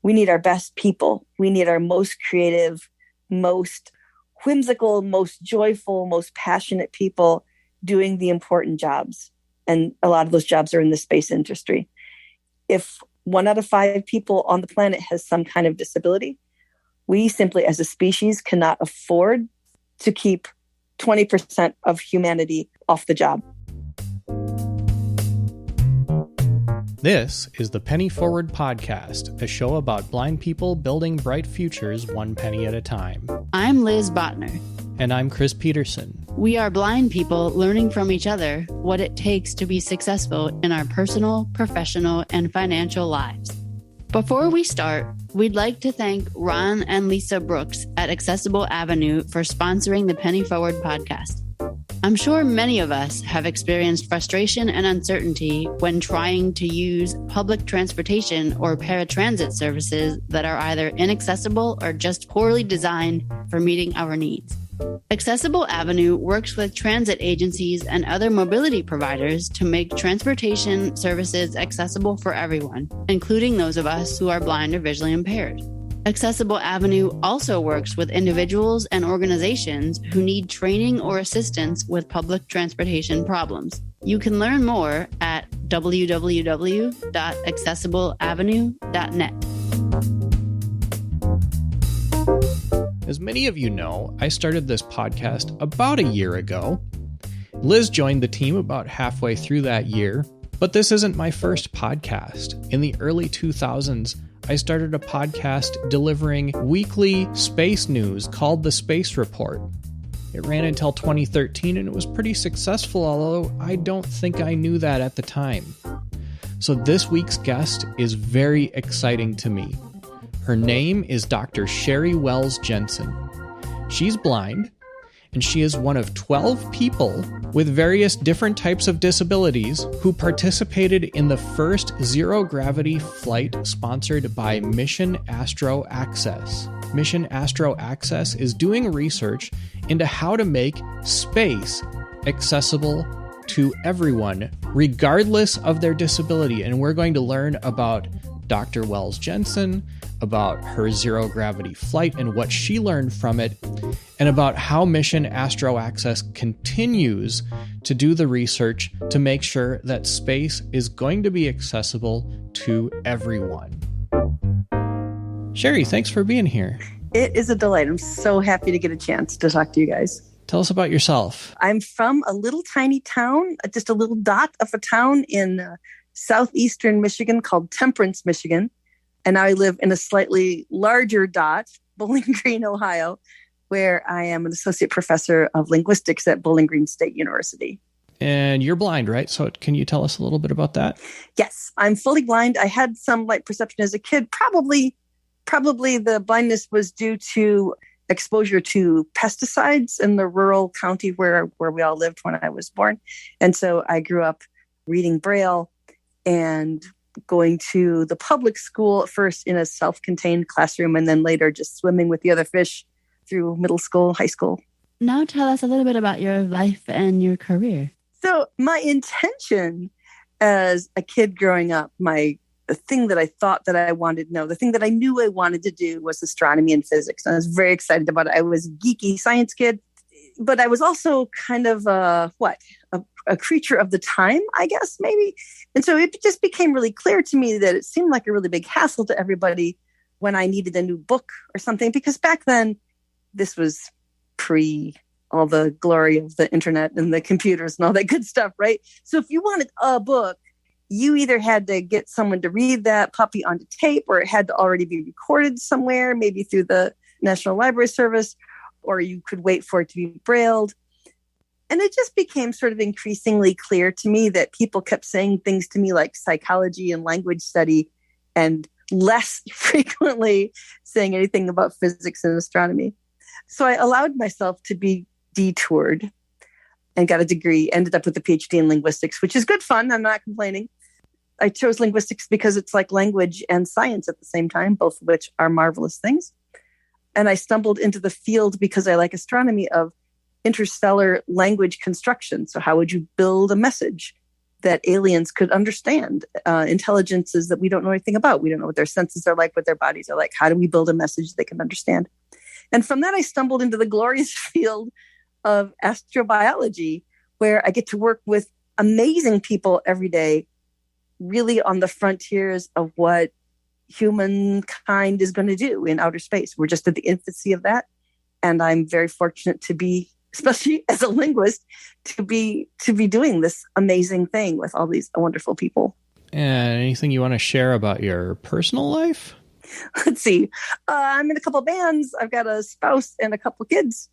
We need our best people. We need our most creative, most whimsical, most joyful, most passionate people doing the important jobs. And a lot of those jobs are in the space industry. If 1 out of 5 people on the planet has some kind of disability, we simply as a species cannot afford to keep 20% of humanity off the job. This is the Penny Forward Podcast, a show about blind people building bright futures one penny at a time. I'm Liz Botner. And I'm Chris Peterson. We are blind people learning from each other what it takes to be successful in our personal, professional, and financial lives. Before we start, we'd like to thank Ron and Lisa Brooks at Accessible Avenue for sponsoring the Penny Forward Podcast. I'm sure many of us have experienced frustration and uncertainty when trying to use public transportation or paratransit services that are either inaccessible or just poorly designed for meeting our needs. Accessible Avenue works with transit agencies and other mobility providers to make transportation services accessible for everyone, including those of us who are blind or visually impaired. Accessible Avenue also works with individuals and organizations who need training or assistance with public transportation problems. You can learn more at www.accessibleavenue.net. As many of you know, I started this podcast about a year ago. Liz joined the team about halfway through that year, but this isn't my first podcast. In the early 2000s, I started a podcast delivering weekly space news called The Space Report. It ran until 2013 and it was pretty successful, although I don't think I knew that at the time. So this week's guest is very exciting to me. Her name is Dr. Sheri Wells-Jensen. She's blind, and she is one of 12 people with various different types of disabilities who participated in the first zero-gravity flight sponsored by Mission AstroAccess. Mission AstroAccess is doing research into how to make space accessible to everyone, regardless of their disability. And we're going to learn about Dr. Wells-Jensen, about her zero-gravity flight and what she learned from it, and about how Mission AstroAccess continues to do the research to make sure that space is going to be accessible to everyone. Sheri, thanks for being here. It is a delight. I'm so happy to get a chance to talk to you guys. Tell us about yourself. I'm from a little tiny town, just a little dot of a town in southeastern Michigan called Temperance, Michigan. And now I live in a slightly larger dot, Bowling Green, Ohio, where I am an associate professor of linguistics at Bowling Green State University. And you're blind, right? So can you tell us a little bit about that? Yes, I'm fully blind. I had some light perception as a kid. Probably the blindness was due to exposure to pesticides in the rural county where we all lived when I was born. And so I grew up reading Braille and going to the public school at first in a self-contained classroom, and then later just swimming with the other fish through middle school, high school. Now tell us a little bit about your life and your career. So my intention as a kid growing up, the thing that I thought that I wanted to know, the thing that I knew I wanted to do was astronomy and physics. And I was very excited about it. I was a geeky science kid, but I was also kind of a creature of the time, I guess, maybe. And so it just became really clear to me that it seemed like a really big hassle to everybody when I needed a new book or something, because back then this was pre all the glory of the internet and the computers and all that good stuff, right? So if you wanted a book, you either had to get someone to read that puppy onto tape, or it had to already be recorded somewhere, maybe through the National Library Service, or you could wait for it to be brailled. And it just became sort of increasingly clear to me that people kept saying things to me like psychology and language study, and less frequently saying anything about physics and astronomy. So I allowed myself to be detoured and got a degree, ended up with a PhD in linguistics, which is good fun. I'm not complaining. I chose linguistics because it's like language and science at the same time, both of which are marvelous things. And I stumbled into the field because I like astronomy of interstellar language construction. So how would you build a message that aliens could understand, intelligences that we don't know anything about. We don't know what their senses are like, what their bodies are like. How do we build a message they can understand? And from that, I stumbled into the glorious field of astrobiology, where I get to work with amazing people every day, really on the frontiers of what humankind is going to do in outer space. We're just at the infancy of that. And I'm very fortunate to be, especially as a linguist, to be doing this amazing thing with all these wonderful people. And anything you want to share about your personal life? Let's see. I'm in a couple of bands. I've got a spouse and a couple of kids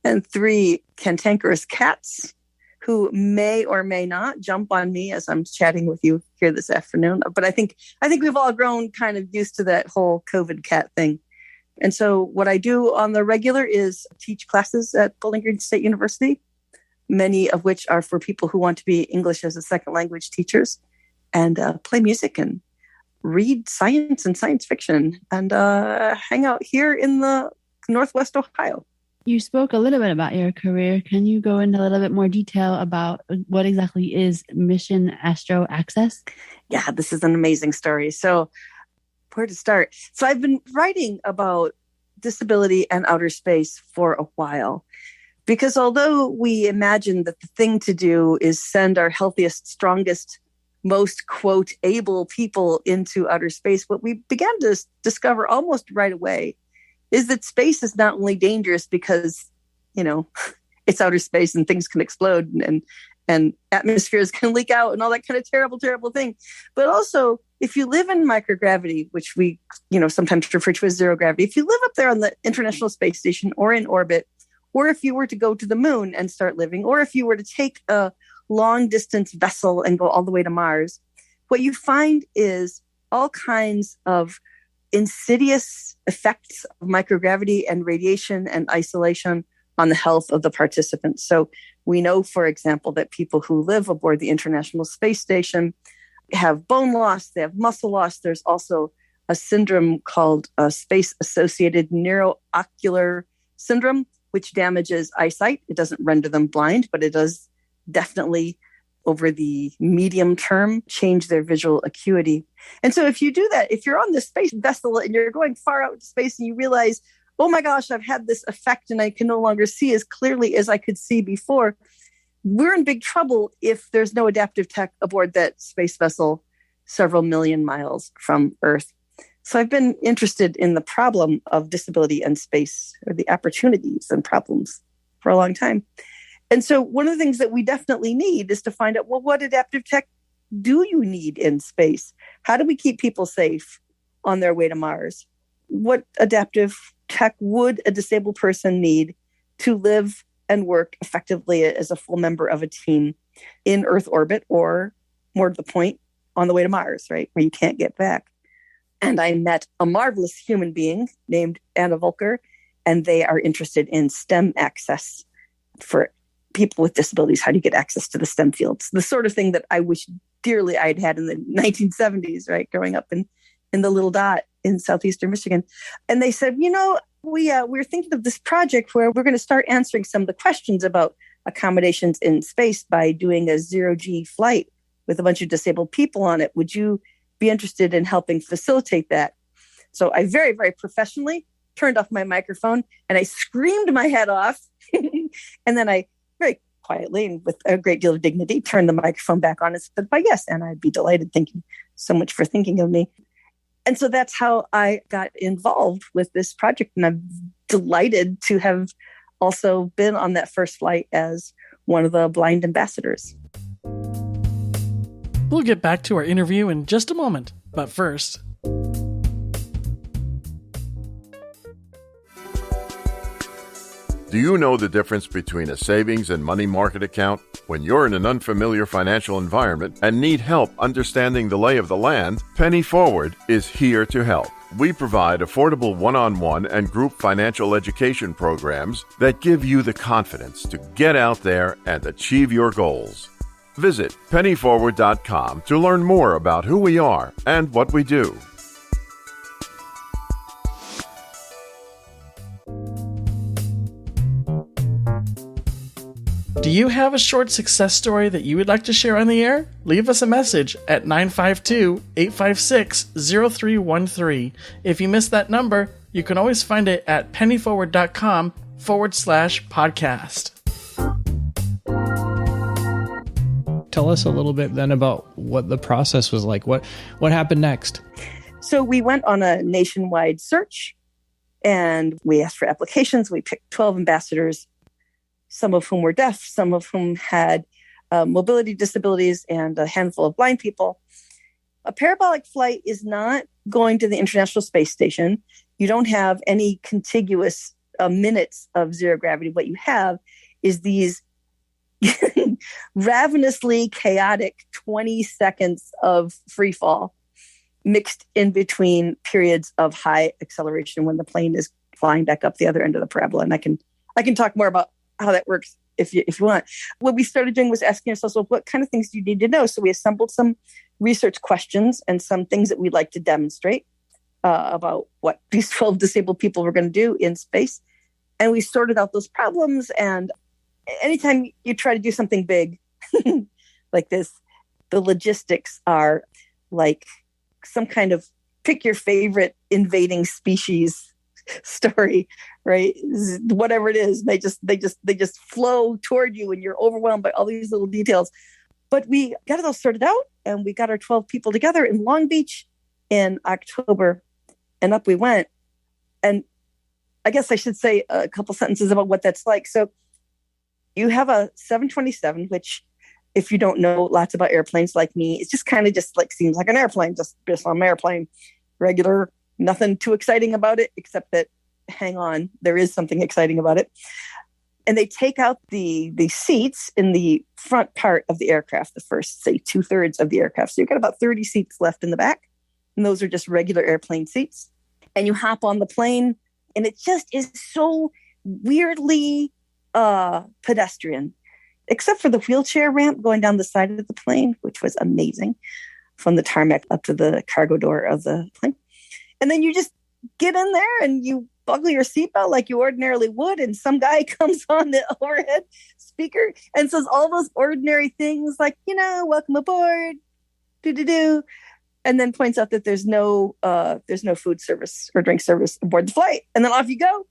and 3 cantankerous cats who may or may not jump on me as I'm chatting with you here this afternoon. But I think we've all grown kind of used to that whole COVID cat thing. And so what I do on the regular is teach classes at Bowling Green State University, many of which are for people who want to be English as a second language teachers, and play music and read science and science fiction, and hang out here in the Northwest Ohio. You spoke a little bit about your career. Can you go into a little bit more detail about what exactly is Mission AstroAccess? Yeah, this is an amazing story. So where to start? So I've been writing about disability and outer space for a while, because although we imagine that the thing to do is send our healthiest, strongest, most, quote, able people into outer space, what we began to discover almost right away is that space is not only dangerous because, it's outer space and things can explode and atmospheres can leak out and all that kind of terrible, terrible thing. But also, if you live in microgravity, which we, sometimes refer to as zero gravity, if you live up there on the International Space Station or in orbit, or if you were to go to the moon and start living, or if you were to take a long distance vessel and go all the way to Mars, what you find is all kinds of insidious effects of microgravity and radiation and isolation on the health of the participants. So we know, for example, that people who live aboard the International Space Station have bone loss, they have muscle loss. There's also a syndrome called space-associated neuroocular syndrome, which damages eyesight. It doesn't render them blind, but it does definitely, over the medium term, change their visual acuity. And so if you do that, if you're on this space vessel and you're going far out into space and you realize, oh my gosh, I've had this effect and I can no longer see as clearly as I could see before, we're in big trouble if there's no adaptive tech aboard that space vessel several million miles from Earth. So I've been interested in the problem of disability and space, or the opportunities and problems, for a long time. And so one of the things that we definitely need is to find out, well, what adaptive tech do you need in space? How do we keep people safe on their way to Mars? What adaptive tech would a disabled person need to live and work effectively as a full member of a team in Earth orbit, or more to the point, on the way to Mars, right, where you can't get back? And I met a marvelous human being named Anna Volker, and they are interested in STEM access for people with disabilities. How do you get access to the STEM fields? The sort of thing that I wish dearly I'd had in the 1970s, right, growing up in the little dot in southeastern Michigan. And they said, we're thinking of this project where we're going to start answering some of the questions about accommodations in space by doing a zero-G flight with a bunch of disabled people on it. Would you be interested in helping facilitate that? So I very, very professionally turned off my microphone and I screamed my head off. And then I very quietly and with a great deal of dignity turned the microphone back on and said, "Why, yes." And I'd be delighted. Thank you so much for thinking of me. And so that's how I got involved with this project. And I'm delighted to have also been on that first flight as one of the blind ambassadors. We'll get back to our interview in just a moment. But first, do you know the difference between a savings and money market account? When you're in an unfamiliar financial environment and need help understanding the lay of the land, Penny Forward is here to help. We provide affordable one-on-one and group financial education programs that give you the confidence to get out there and achieve your goals. Visit pennyforward.com to learn more about who we are and what we do. Do you have a short success story that you would like to share on the air? Leave us a message at 952-856-0313. If you missed that number, you can always find it at pennyforward.com/podcast. Tell us a little bit then about what the process was like. What happened next? So we went on a nationwide search and we asked for applications. We picked 12 ambassadors, some of whom were deaf, some of whom had mobility disabilities, and a handful of blind people. A parabolic flight is not going to the International Space Station. You don't have any contiguous minutes of zero gravity. What you have is these ravenously chaotic 20 seconds of free fall mixed in between periods of high acceleration when the plane is flying back up the other end of the parabola. And I can talk more about how that works if you want. What we started doing was asking ourselves, well, what kind of things do you need to know? So we assembled some research questions and some things that we'd like to demonstrate about what these 12 disabled people were going to do in space. And we sorted out those problems. And anytime you try to do something big like this, the logistics are like some kind of pick your favorite invading species story, right? Whatever it is, they just flow toward you and you're overwhelmed by all these little details. But we got it all sorted out and we got our 12 people together in Long Beach in October and up we went. And I guess I should say a couple sentences about what that's like. So you have a 727, which if you don't know lots about airplanes like me, it's just kind of just like seems like an airplane, just an airplane, regular, nothing too exciting about it, except that, hang on, there is something exciting about it. And they take out the seats in the front part of the aircraft, the first, say, 2/3 of the aircraft. So you've got about 30 seats left in the back. And those are just regular airplane seats. And you hop on the plane, and it just is so weirdly pedestrian, except for the wheelchair ramp going down the side of the plane, which was amazing, from the tarmac up to the cargo door of the plane. And then you just get in there and you buckle your seatbelt like you ordinarily would. And some guy comes on the overhead speaker and says all those ordinary things like, welcome aboard, do-do-do. And then points out that there's no food service or drink service aboard the flight. And then off you go.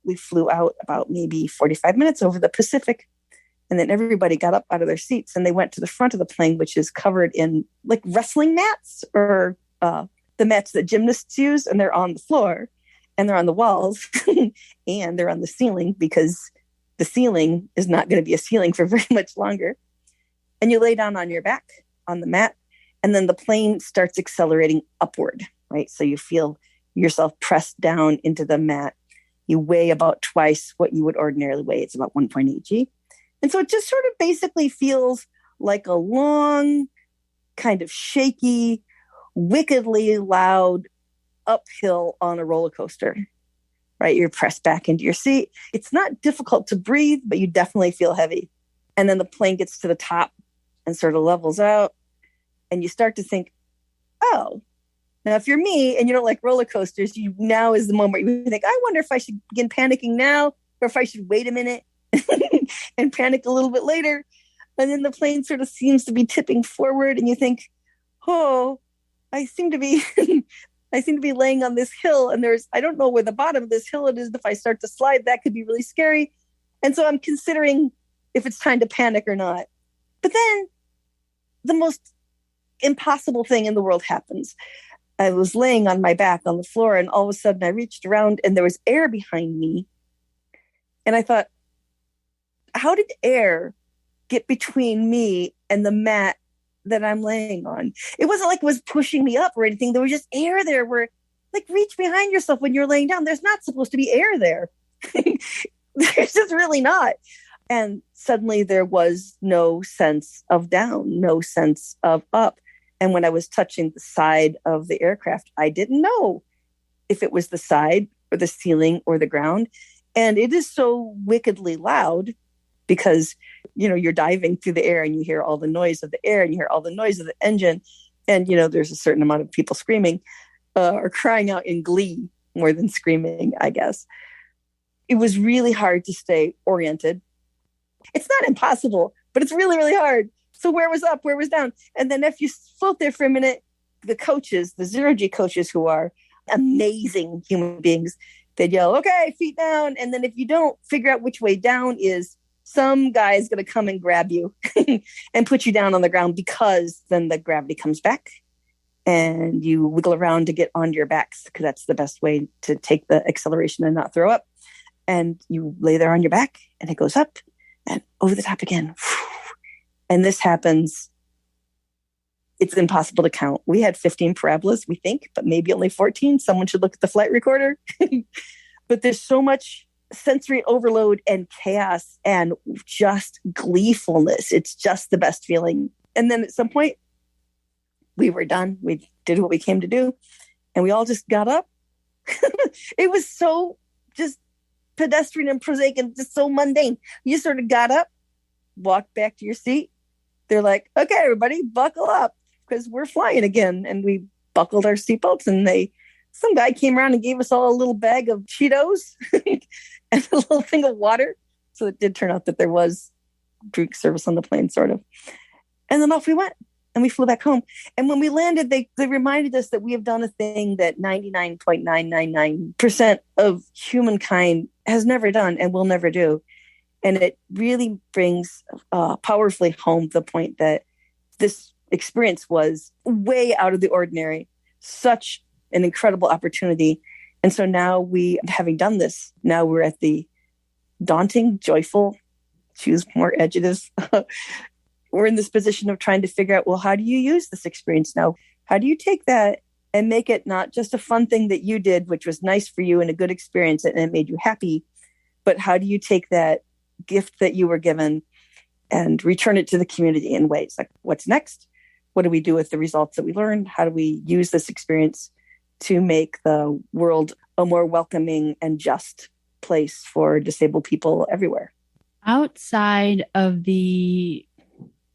We flew out about maybe 45 minutes over the Pacific. And then everybody got up out of their seats and they went to the front of the plane, which is covered in like wrestling mats or the mats that gymnasts use. And they're on the floor and they're on the walls and they're on the ceiling because the ceiling is not going to be a ceiling for very much longer. And you lay down on your back on the mat. And then the plane starts accelerating upward, right? So you feel yourself pressed down into the mat. You weigh about twice what you would ordinarily weigh. It's about 1.8 G. And so it just sort of basically feels like a long, kind of shaky, wickedly loud uphill on a roller coaster, right? You're pressed back into your seat. It's not difficult to breathe, but you definitely feel heavy. And then the plane gets to the top and sort of levels out. And you start to think, oh, now if you're me and you don't like roller coasters, now is the moment where you think, I wonder if I should begin panicking now or if I should wait a minute and panic a little bit later. And then the plane sort of seems to be tipping forward and you think, oh, I seem to be laying on this hill and I don't know where the bottom of this hill it is. If I start to slide, that could be really scary. And so I'm considering if it's time to panic or not. But then the most impossible thing in the world happens. I was laying on my back on the floor and all of a sudden I reached around and there was air behind me. And I thought, how did air get between me and the mat that I'm laying on? It wasn't like it was pushing me up or anything. There was just air there where, like, reach behind yourself when you're laying down. There's not supposed to be air there. There's just really not. And suddenly there was no sense of down, no sense of up. And when I was touching the side of the aircraft, I didn't know if it was the side or the ceiling or the ground. And it is so wickedly loud because, you're diving through the air and you hear all the noise of the air and you hear all the noise of the engine. And, there's a certain amount of people screaming or crying out in glee more than screaming, I guess. It was really hard to stay oriented. It's not impossible, but it's really, really hard. So where was up, where was down? And then if you float there for a minute, the coaches, the zero-G coaches who are amazing human beings, they'd yell, okay, feet down. And then if you don't figure out which way down is, some guy is going to come and grab you and put you down on the ground, because then the gravity comes back and you wiggle around to get onto your backs, because that's the best way to take the acceleration and not throw up. And you lay there on your back and it goes up and over the top again. And this happens. It's impossible to count. We had 15 parabolas, we think, but maybe only 14. Someone should look at the flight recorder. But there's so much sensory overload and chaos and just gleefulness. It's just the best feeling. And then at some point, we were done. We did what we came to do. And we all just got up. It was so just pedestrian and prosaic and just so mundane. You sort of got up, walked back to your seat. They're like, okay, everybody, buckle up, because we're flying again. And we buckled our seatbelts, and some guy came around and gave us all a little bag of Cheetos and a little thing of water. So it did turn out that there was drink service on the plane, sort of. And then off we went, and we flew back home. And when we landed, they reminded us that we have done a thing that 99.999% of humankind has never done and will never do. And it really brings powerfully home the point that this experience was way out of the ordinary, such an incredible opportunity. And so now having done this, now we're at the daunting, joyful, choose more adjectives. We're in this position of trying to figure out, well, how do you use this experience now? How do you take that and make it not just a fun thing that you did, which was nice for you and a good experience and it made you happy, but how do you take that gift that you were given and return it to the community in ways like, what's next? What do we do with the results that we learned? How do we use this experience to make the world a more welcoming and just place for disabled people everywhere? Outside of the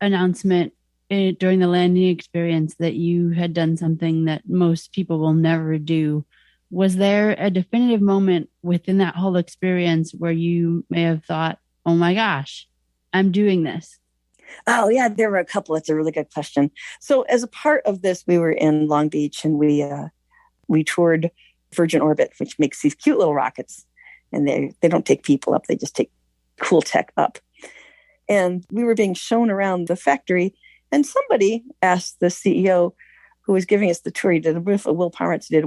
announcement during the landing experience that you had done something that most people will never do, was there a definitive moment within that whole experience where you may have thought, oh my gosh, I'm doing this? Oh yeah, there were a couple. That's a really good question. So as a part of this, we were in Long Beach and we toured Virgin Orbit, which makes these cute little rockets. And they don't take people up. They just take cool tech up. And we were being shown around the factory. And somebody asked the CEO who was giving us the tour, he did a Will Pomerantz did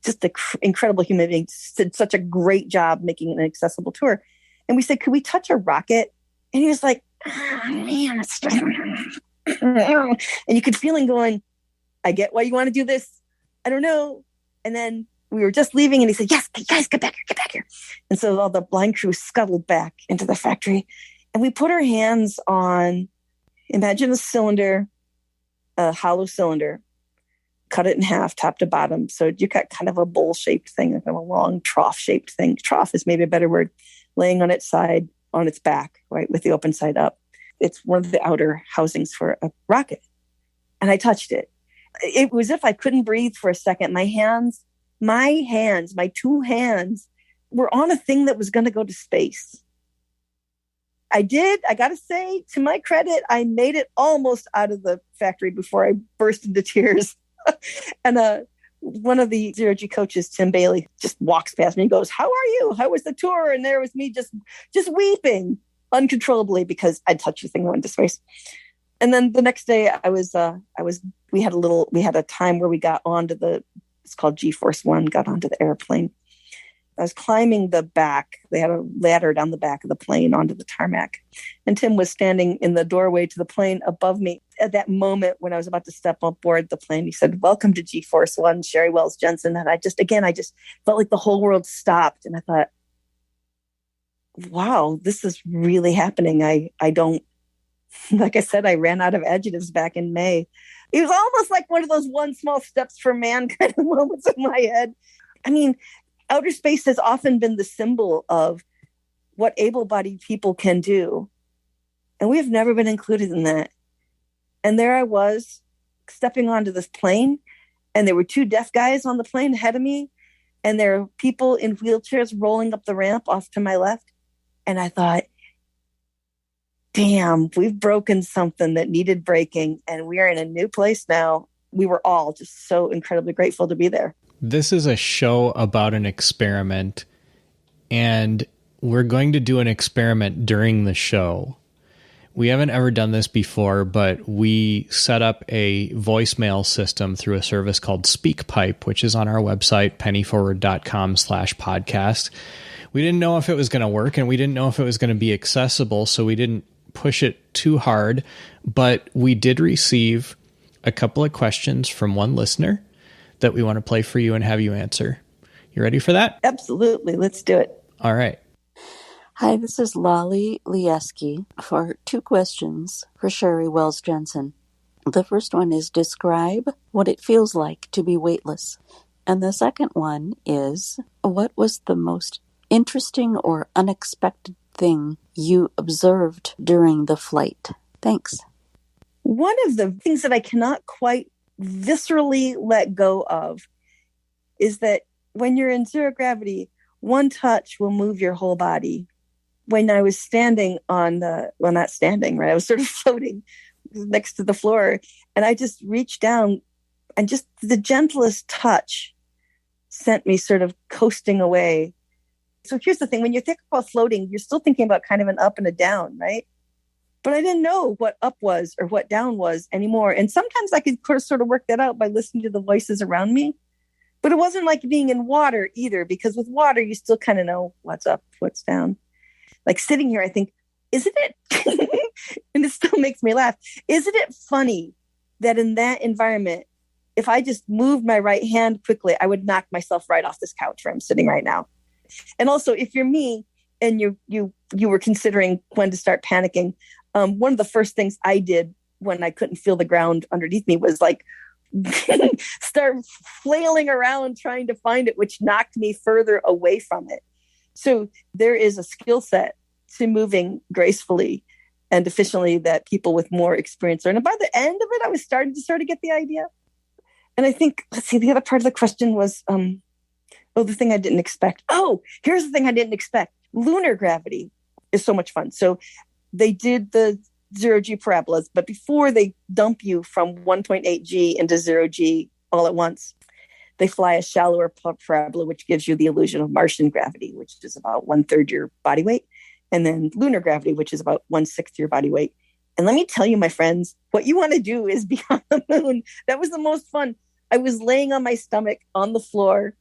just an incredible human being, did such a great job making an accessible tour. And we said, could we touch a rocket? And he was like, oh, man, it's just... and you could feel him going, I get why you want to do this. I don't know. And then we were just leaving and he said, yes, guys, get back here. And so all the blind crew scuttled back into the factory. And we put our hands on, imagine a cylinder, a hollow cylinder, cut it in half, top to bottom. So you got kind of a bowl-shaped thing, like a long trough-shaped thing. Trough is maybe a better word, laying on its side, on its back, right, with the open side up. It's one of the outer housings for a rocket. And I touched it. It was as if I couldn't breathe for a second. My two hands were on a thing that was going to go to space. I got to say, to my credit, I made it almost out of the factory before I burst into tears. And one of the zero-G coaches, Tim Bailey, just walks past me and goes, how are you? How was the tour? And there was me just weeping uncontrollably because I'd touched the thing that went to space. And then the next day we had a time where we got onto it's called G-Force One, got onto the airplane. I was climbing the back. They had a ladder down the back of the plane onto the tarmac. And Tim was standing in the doorway to the plane above me. At that moment when I was about to step on board the plane, he said, welcome to G-Force One, Sheri Wells-Jensen. And I just felt like the whole world stopped. And I thought, wow, this is really happening. I don't, like I said, I ran out of adjectives back in May. It was almost like one of those one small steps for man kind of moments in my head. I mean, outer space has often been the symbol of what able-bodied people can do. And we have never been included in that. And there I was stepping onto this plane, and there were two deaf guys on the plane ahead of me, and there were people in wheelchairs rolling up the ramp off to my left. And I thought, damn, we've broken something that needed breaking, and we are in a new place now. We were all just so incredibly grateful to be there. This is a show about an experiment, and we're going to do an experiment during the show. We haven't ever done this before, but we set up a voicemail system through a service called SpeakPipe, which is on our website, pennyforward.com/podcast. We didn't know if it was going to work, and we didn't know if it was going to be accessible, so we didn't push it too hard. But we did receive a couple of questions from one listener that we want to play for you and have you answer. You ready for that? Absolutely. Let's do it. All right. Hi, this is Lolly Lieski for 2 questions for Sheri Wells-Jensen. The first one is, describe what it feels like to be weightless. And the second one is, what was the most interesting or unexpected thing you observed during the flight? Thanks. One of the things that I cannot quite viscerally let go of is that when you're in zero gravity, one touch will move your whole body. When I was standing on not standing, right? I was sort of floating next to the floor, and I just reached down, and just the gentlest touch sent me sort of coasting away. So here's the thing. When you think about floating, you're still thinking about kind of an up and a down, right? But I didn't know what up was or what down was anymore. And sometimes I could sort of work that out by listening to the voices around me. But it wasn't like being in water either, because with water, you still kind of know what's up, what's down. Like sitting here, I think, isn't it? And it still makes me laugh. Isn't it funny that in that environment, if I just moved my right hand quickly, I would knock myself right off this couch where I'm sitting right now. And also, if you're me and you were considering when to start panicking, one of the first things I did when I couldn't feel the ground underneath me was like start flailing around trying to find it, which knocked me further away from it. So there is a skill set to moving gracefully and efficiently that people with more experience learn. And by the end of it, I was starting to sort of get the idea. And I think, the other part of the question was, the thing I didn't expect. Oh, here's the thing I didn't expect. Lunar gravity is so much fun. So they did the 0G parabolas, but before they dump you from 1.8G into 0G all at once, they fly a shallower parabola, which gives you the illusion of Martian gravity, which is about 1/3 your body weight. And then lunar gravity, which is about 1/6 your body weight. And let me tell you, my friends, what you want to do is be on the moon. That was the most fun. I was laying on my stomach on the floor.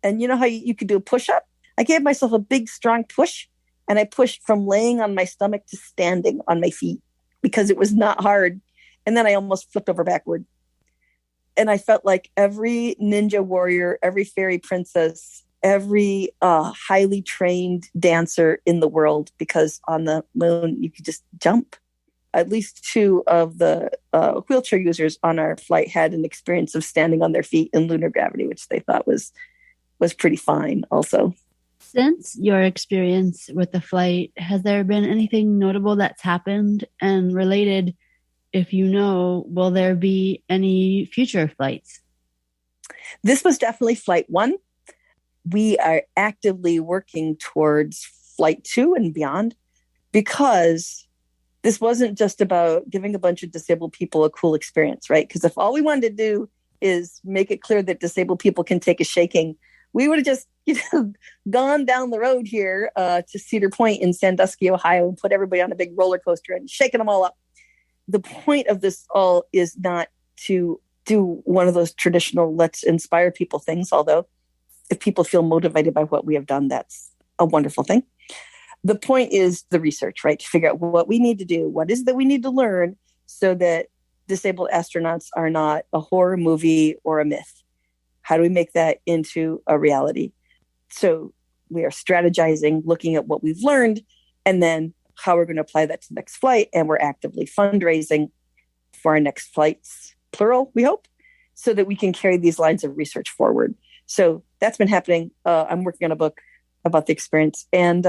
And you know how you could do a push-up? I gave myself a big, strong push. And I pushed from laying on my stomach to standing on my feet because it was not hard. And then I almost flipped over backward. And I felt like every ninja warrior, every fairy princess, every highly trained dancer in the world, because on the moon, you could just jump. At least 2 of the wheelchair users on our flight had an experience of standing on their feet in lunar gravity, which they thought was pretty fine also. Since your experience with the flight, has there been anything notable that's happened? And related, if you know, will there be any future flights? This was definitely flight 1. We are actively working towards flight 2 and beyond, because this wasn't just about giving a bunch of disabled people a cool experience, right? Because if all we wanted to do is make it clear that disabled people can take a shaking, we would have just gone down the road here to Cedar Point in Sandusky, Ohio, and put everybody on a big roller coaster and shaking them all up. The point of this all is not to do one of those traditional let's inspire people things, although if people feel motivated by what we have done, that's a wonderful thing. The point is the research, right? To figure out what we need to do, what is it that we need to learn so that disabled astronauts are not a horror movie or a myth. How do we make that into a reality? So we are strategizing, looking at what we've learned, and then how we're going to apply that to the next flight. And we're actively fundraising for our next flights, plural, we hope, so that we can carry these lines of research forward. So that's been happening. I'm working on a book about the experience. And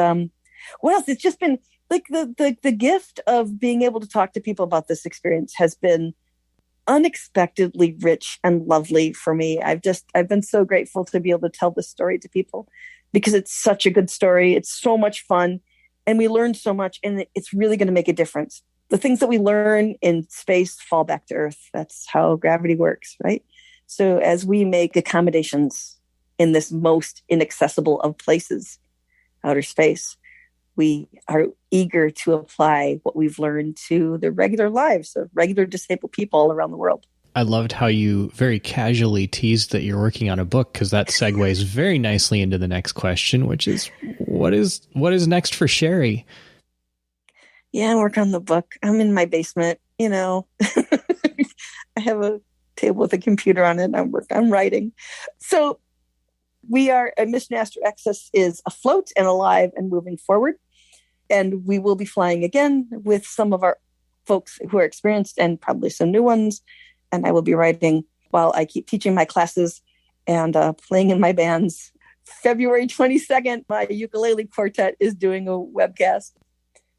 what else? It's just been like the gift of being able to talk to people about this experience has been unexpectedly rich and lovely for me. I've been so grateful to be able to tell this story to people because it's such a good story. It's so much fun. And we learn so much, and it's really going to make a difference. The things that we learn in space fall back to Earth. That's how gravity works, right? So as we make accommodations in this most inaccessible of places, outer space, we are eager to apply what we've learned to the regular lives of regular disabled people all around the world. I loved how you very casually teased that you're working on a book, because that segues very nicely into the next question, which is what is next for Sheri? Yeah, I'm working on the book. I'm in my basement, I have a table with a computer on it. I'm writing. So we are, Mission AstroAccess is afloat and alive and moving forward. And we will be flying again with some of our folks who are experienced and probably some new ones. And I will be writing while I keep teaching my classes and playing in my bands. February 22nd, my ukulele quartet is doing a webcast.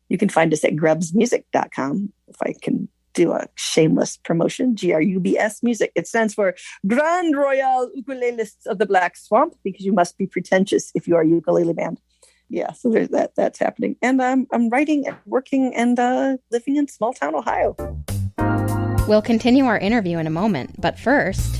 You can find us at grubsmusic.com, if I can do a shameless promotion, GRUBS Music. It stands for Grand Royal Ukulelists of the Black Swamp, because you must be pretentious if you are a ukulele band. Yeah, so there's that's happening. And I'm writing and working and living in small town Ohio. We'll continue our interview in a moment, but first...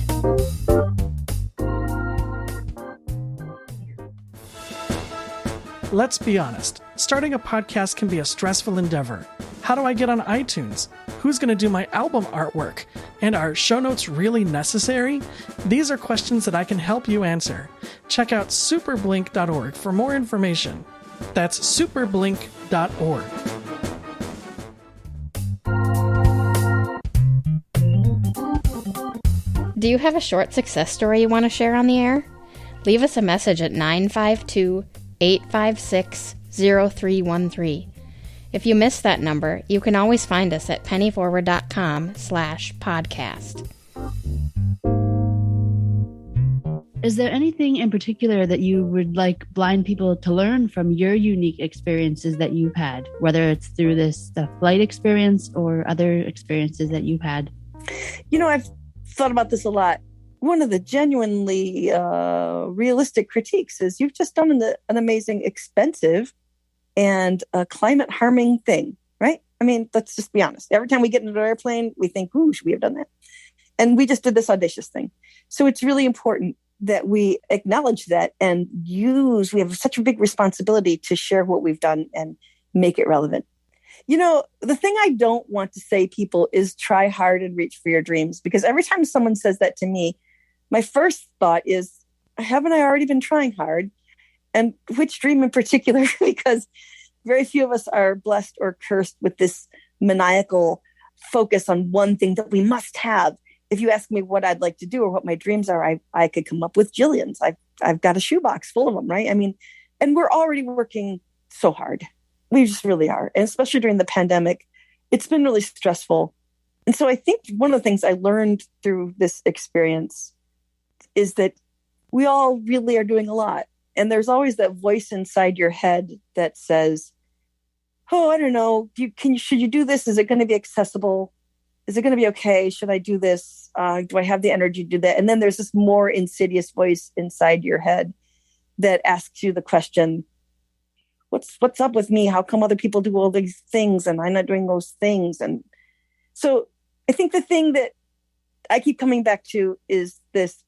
Let's be honest, starting a podcast can be a stressful endeavor. How do I get on iTunes? Who's going to do my album artwork? And are show notes really necessary? These are questions that I can help you answer. Check out superblink.org for more information. That's superblink.org. Do you have a short success story you want to share on the air? Leave us a message at 952-856-0313. If you missed that number, you can always find us at pennyforward.com/podcast. Is there anything in particular that you would like blind people to learn from your unique experiences that you've had, whether it's through the flight experience or other experiences that you've had? I've thought about this a lot. One of the genuinely realistic critiques is you've just done an amazing, expensive, and climate harming thing, right? I mean, let's just be honest. Every time we get into an airplane, we think, ooh, should we have done that? And we just did this audacious thing. So it's really important that we acknowledge that and we have such a big responsibility to share what we've done and make it relevant. The thing I don't want to say, people, is try hard and reach for your dreams, because every time someone says that to me, my first thought is, haven't I already been trying hard? And which dream in particular? Because very few of us are blessed or cursed with this maniacal focus on one thing that we must have. If you ask me what I'd like to do or what my dreams are, I could come up with jillions. I've got a shoebox full of them, right? I mean, and we're already working so hard. We just really are. And especially during the pandemic, it's been really stressful. And so I think one of the things I learned through this experience is that we all really are doing a lot. And there's always that voice inside your head that says, oh, I don't know, should you do this? Is it going to be accessible? Is it going to be okay? Should I do this? Do I have the energy to do that? And then there's this more insidious voice inside your head that asks you the question, what's up with me? How come other people do all these things and I'm not doing those things? And so I think the thing that I keep coming back to is this: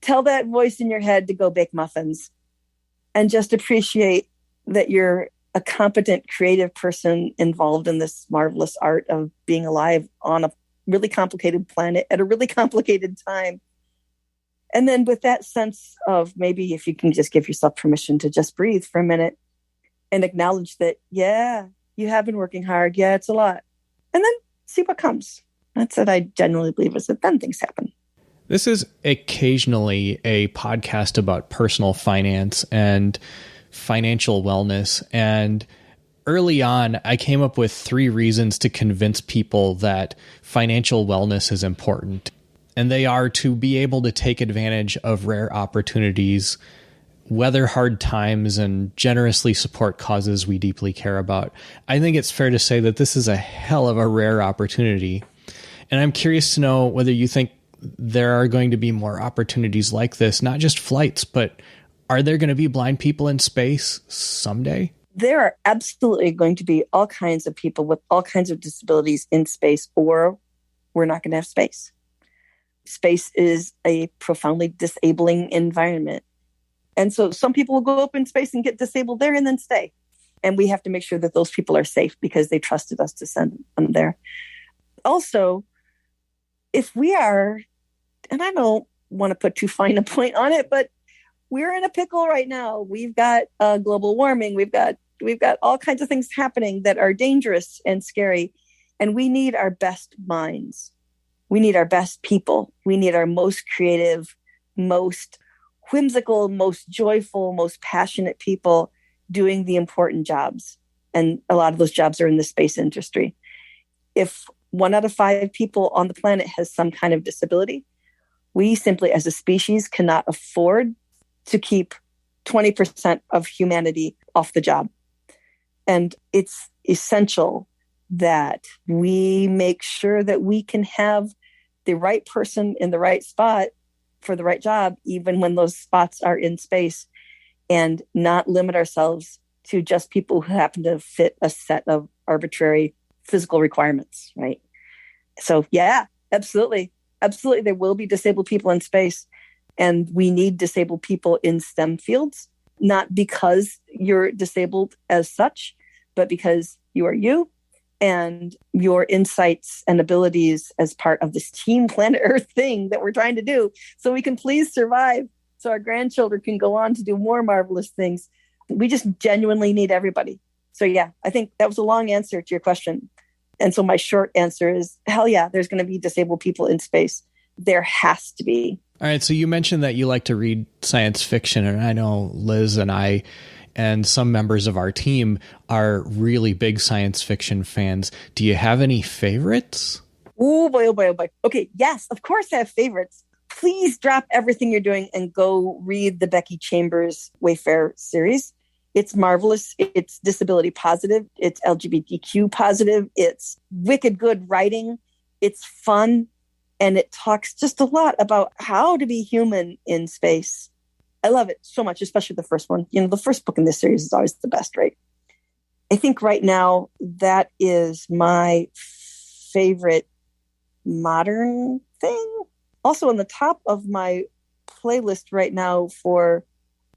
tell that voice in your head to go bake muffins, and just appreciate that you're a competent, creative person involved in this marvelous art of being alive on a really complicated planet at a really complicated time. And then with that sense of, maybe if you can just give yourself permission to just breathe for a minute and acknowledge that, yeah, you have been working hard. Yeah, it's a lot. And then see what comes. That's what I genuinely believe, is that then things happen. This is occasionally a podcast about personal finance and financial wellness. And early on, I came up with 3 reasons to convince people that financial wellness is important. And they are to be able to take advantage of rare opportunities, weather hard times, and generously support causes we deeply care about. I think it's fair to say that this is a hell of a rare opportunity. And I'm curious to know whether you think there are going to be more opportunities like this, not just flights, but are there going to be blind people in space someday? There are absolutely going to be all kinds of people with all kinds of disabilities in space, or we're not going to have space. Space is a profoundly disabling environment. And so some people will go up in space and get disabled there and then stay. And we have to make sure that those people are safe because they trusted us to send them there. Also, if we are, and I don't want to put too fine a point on it, but we're in a pickle right now. We've got global warming. We've got all kinds of things happening that are dangerous and scary. And we need our best minds. We need our best people. We need our most creative, most whimsical, most joyful, most passionate people doing the important jobs. And a lot of those jobs are in the space industry. If 1 out of 5 people on the planet has some kind of disability, we simply as a species cannot afford to keep 20% of humanity off the job. And it's essential that we make sure that we can have the right person in the right spot for the right job, even when those spots are in space, and not limit ourselves to just people who happen to fit a set of arbitrary physical requirements, right? So yeah, absolutely. Absolutely. There will be disabled people in space, and we need disabled people in STEM fields, not because you're disabled as such, but because you are you, and your insights and abilities as part of this Team Planet Earth thing that we're trying to do so we can please survive, so our grandchildren can go on to do more marvelous things. We just genuinely need everybody. So yeah, I think that was a long answer to your question. And so my short answer is, hell yeah, there's going to be disabled people in space. There has to be. All right. So you mentioned that you like to read science fiction, and I know Liz and I and some members of our team are really big science fiction fans. Do you have any favorites? Oh boy, oh boy, oh boy. Okay, yes, of course I have favorites. Please drop everything you're doing and go read the Becky Chambers Wayfair series. It's marvelous. It's disability positive. It's LGBTQ positive. It's wicked good writing. It's fun. And it talks just a lot about how to be human in space. I love it so much, especially the first one. You know, the first book in this series is always the best, right? I think right now that is my favorite modern thing. Also on the top of my playlist right now for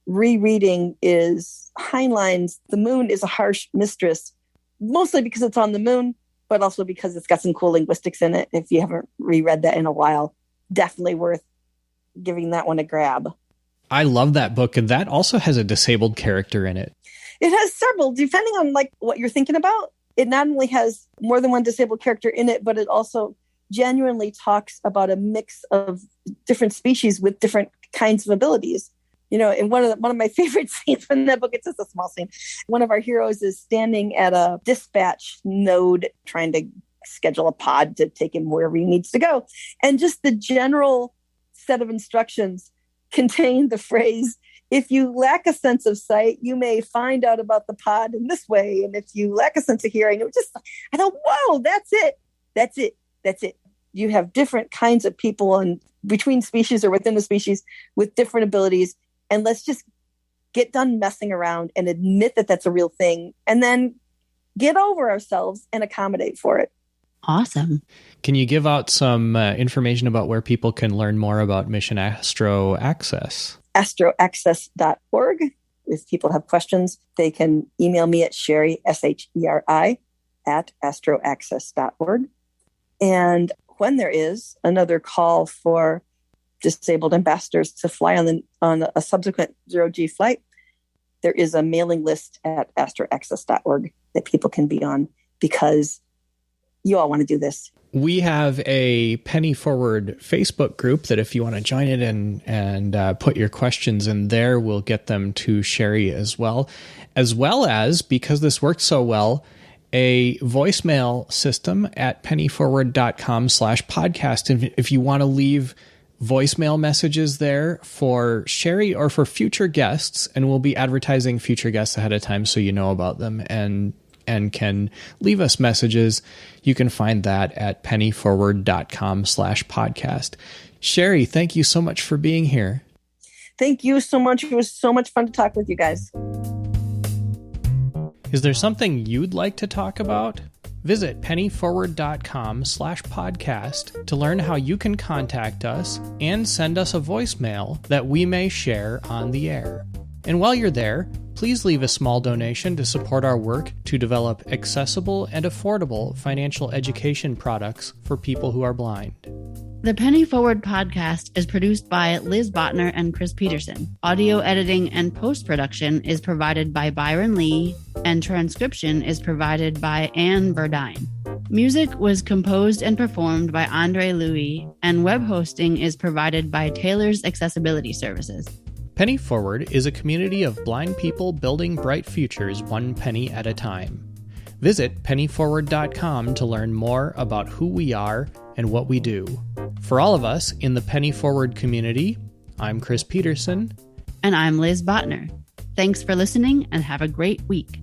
rereading is Heinlein's The Moon is a Harsh Mistress, mostly because it's on the moon, but also because it's got some cool linguistics in it. If you haven't reread that in a while, definitely worth giving that one a grab. I love that book, and that also has a disabled character in it. It has several, depending on like what you're thinking about. It not only has more than one disabled character in it, but it also genuinely talks about a mix of different species with different kinds of abilities. You know, in one of my favorite scenes from that book, it's just a small scene. One of our heroes is standing at a dispatch node trying to schedule a pod to take him wherever he needs to go. And just the general set of instructions contain the phrase, if you lack a sense of sight, you may find out about the pod in this way. And if you lack a sense of hearing, it was just, I thought, whoa, that's it. That's it. That's it. You have different kinds of people and between species or within the species with different abilities. And let's just get done messing around and admit that that's a real thing. And then get over ourselves and accommodate for it. Awesome. Can you give out some information about where people can learn more about Mission AstroAccess? AstroAccess.org. If people have questions, they can email me at Sheri, SHERI, at AstroAccess.org. And when there is another call for disabled ambassadors to fly on a subsequent zero-G flight, there is a mailing list at AstroAccess.org that people can be on, because you all want to do this. We have a Penny Forward Facebook group that if you want to join it and put your questions in there, we'll get them to Sheri as well as, because this works so well, a voicemail system at pennyforward.com/podcast. And if you want to leave voicemail messages there for Sheri or for future guests, and we'll be advertising future guests ahead of time so you know about them and can leave us messages, you can find that at pennyforward.com/podcast. Sheri, thank you so much for being here. Thank you so much. It was so much fun to talk with you guys. Is there something you'd like to talk about? Visit pennyforward.com/podcast to learn how you can contact us and send us a voicemail that we may share on the air. And while you're there, please leave a small donation to support our work to develop accessible and affordable financial education products for people who are blind. The Penny Forward podcast is produced by Liz Botner and Chris Peterson. Audio editing and post-production is provided by Byron Lee, and transcription is provided by Anne Verdine. Music was composed and performed by Andre Louis, and web hosting is provided by Taylor's Accessibility Services. Penny Forward is a community of blind people building bright futures one penny at a time. Visit pennyforward.com to learn more about who we are and what we do. For all of us in the Penny Forward community, I'm Chris Peterson. And I'm Liz Botner. Thanks for listening and have a great week.